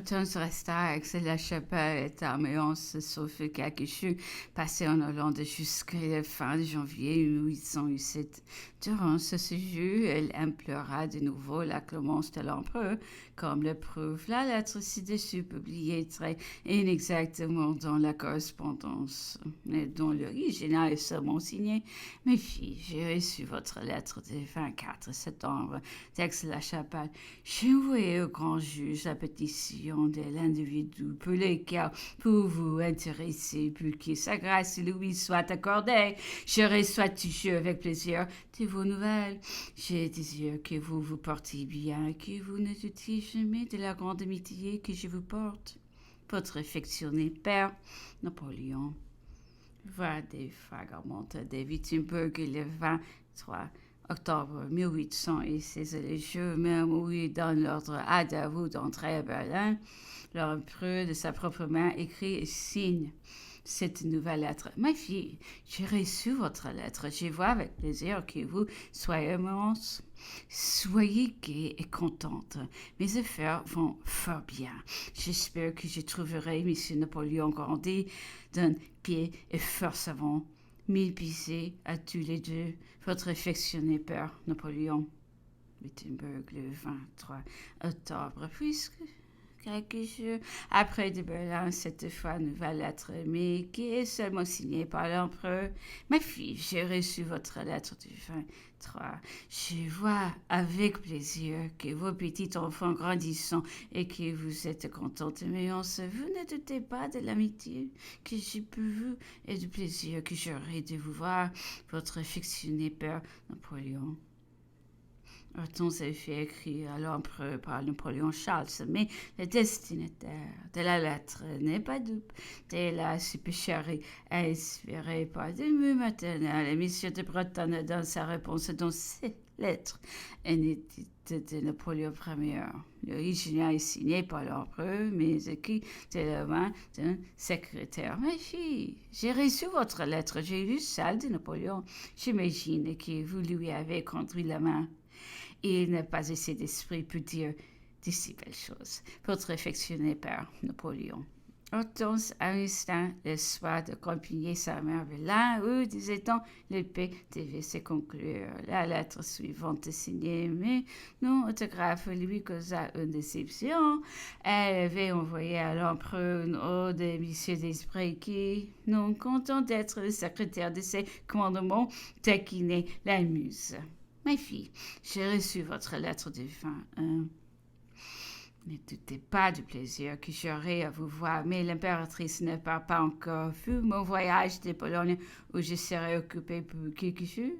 Hortense resta avec la chapelle et Arméance, sauf quelques jours passés en Hollande jusqu'à la fin de janvier 1807. Durant ce séjour, elle implora de nouveau la clémence de l'empereur, comme le prouve la lettre ci-dessus publiée très inexactement dans la correspondance, mais dont l'original est seulement signé. Mes filles, j'ai reçu votre lettre du 24 septembre d'Aix-la-Chapelle. J'ai envoyé au grand juge la pétition de l'individu pour lequel vous vous intéressez, pour que sa grâce lui soit accordée. Je reçois toujours avec plaisir de vos nouvelles. Je désire que vous vous portiez bien, que vous ne doutiez jamais de la grande amitié que je vous porte. Votre affectionné père, Napoléon. Voix des fragments de Wittenberg le 23 octobre 1816, le jour même où il donne l'ordre à Davout d'entrer à Berlin, l'empereur de sa propre main écrit et signe cette nouvelle lettre. Ma fille, j'ai reçu votre lettre. Je vois avec plaisir que vous soyez immense. Soyez gaie et contente. Mes affaires vont fort bien. J'espère que je trouverai M. Napoléon grandi d'un pied et fort savant. Mille baisers à tous les deux. Votre affectionné père, Napoléon. Wittenberg, le 23 octobre. Puisque quelques jours après de Berlin, cette fois nouvelle lettre, mais qui est seulement signée par l'empereur. Ma fille, j'ai reçu votre lettre du 23. Je vois avec plaisir que vos petits enfants grandissent et que vous êtes contente. Mais vous ne doutez pas de l'amitié que j'ai pour vous et du plaisir que j'aurai de vous voir, votre affectionné père Napoléon. Hortense avait fait écrire à l'empereur par Napoléon Charles, mais le destinataire de la lettre n'est pas dupe. Dès là, se pécherait à espérer par des mots maternels. Et M. de Bretagne dans sa réponse dans ces lettres, un édit de Napoléon Ier. L'original est signé par l'empereur, mais écrit de la main d'un secrétaire. Ma fille, j'ai reçu votre lettre, j'ai lu celle de Napoléon. J'imagine que vous lui avez conduit la main. Il n'a pas assez d'esprit pour dire de si belles choses. Votre affectionné père, Napoléon. Hortense instinct le soir d'accompagner sa mère là où, disait-on, l'épée devait se conclure. La lettre suivante signée, mais non autographe, lui causa une déception. Elle avait envoyé à l'empereur une ode de M. d'Esprit qui, non content d'être le secrétaire de ses commandements, taquinait la muse. Ma fille, j'ai reçu votre lettre du 21. Ne doutez pas du plaisir que j'aurai à vous voir, mais l'impératrice ne part pas encore. Vu mon voyage de Pologne où je serai occupée pour quelques jours,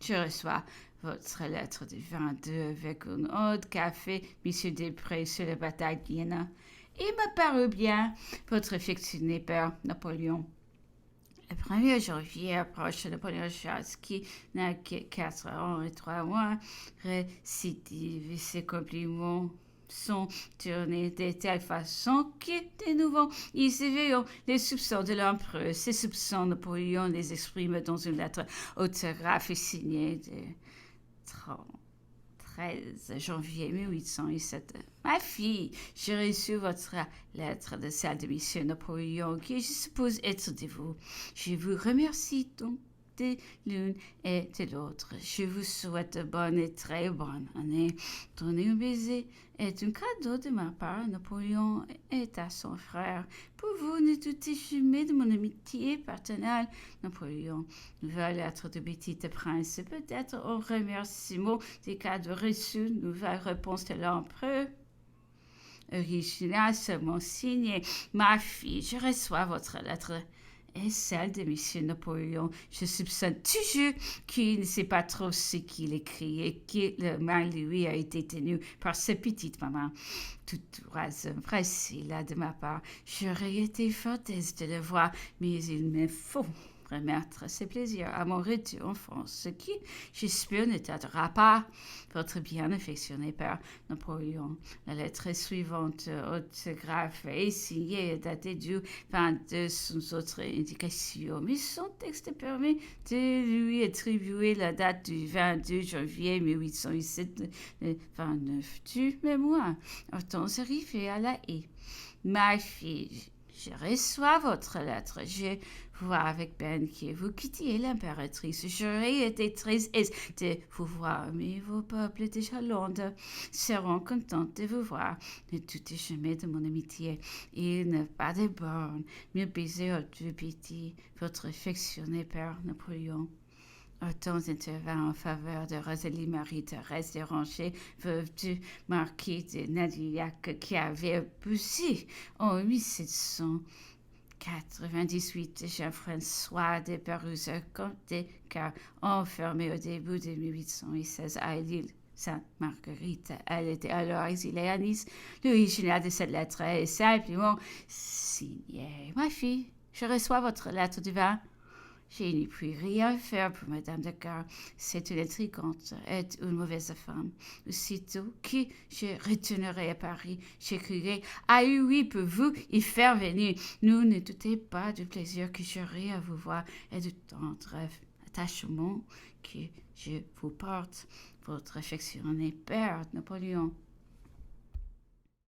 je reçois votre lettre du 22 avec une ode qu'a fait M. Després sur la bataille d'Iéna. Il me parut bien, votre affectionné père Napoléon. Le 1er janvier approche Napoléon Charles qui n'a que 4 ans et 3 mois. Récidive ses compliments sont tournés de telle façon que, de nouveau, ils éveillent les soupçons de l'empereur. Ces soupçons, Napoléon les exprime dans une lettre autographe signée de 13 janvier 1807. Ma fille, j'ai reçu votre lettre de celle de M. Napoléon, qui je suppose être de vous. Je vous remercie donc de l'une et de l'autre. Je vous souhaite bonne et très bonne année. Donnez un baiser est un cadeau de ma part. Napoléon est à son frère. Pour vous, ne doutez jamais de mon amitié paternelle. Napoléon, nouvelle lettre de Petite Prince. Peut-être un remerciement des cadeaux reçus, nouvelle réponse de l'empereur. Original seulement signé. Ma fille, je reçois votre lettre et celle de M. Napoléon. Je soupçonne toujours qu'il ne sait pas trop ce qu'il écrit et que le mal lui a été tenu par sa petite maman. Tout raison pressé là de ma part. J'aurais été fort aise de le voir, mais il me faut remettre ses plaisirs à mon retour en France, ce qui, j'espère, ne tardera pas. Votre bien affectionné père Napoléon. La lettre suivante, orthographe signée et datée du 22 sans autre indication. Mais son texte permet de lui attribuer la date du 22 janvier 1807, le 29 du mémoire. Hortense arrivée à la haie. Ma fille, je reçois votre lettre. Je vois avec peine que vous quittiez l'impératrice. J'aurais été très aise de vous voir, mais vos peuples de Hollande seront contents de vous voir. Ne doutez jamais de mon amitié. Il n'a pas de borne. Mes baisers au petit, votre affectionné père Napoléon. Hortense intervint en faveur de Rosalie Marie-Thérèse Déranger, veuve du marquis de Nadillac, qui avait épousé en 1798 Jean-François de Pérouse-Comté, car enfermé au début de 1816 à l'île Sainte-Marguerite. Elle était alors exilée à Nice. L'original de cette lettre est simplement signé. Ma fille, je reçois votre lettre du 20. Je n'y puis rien faire pour Madame de Cœur. C'est une intrigante et une mauvaise femme. Aussitôt que je retournerai à Paris, j'écrirai ah oui pour vous y faire venir. Ne doutez pas du plaisir que j'aurai à vous voir et du tendre attachement que je vous porte. Votre affectionné père Napoléon.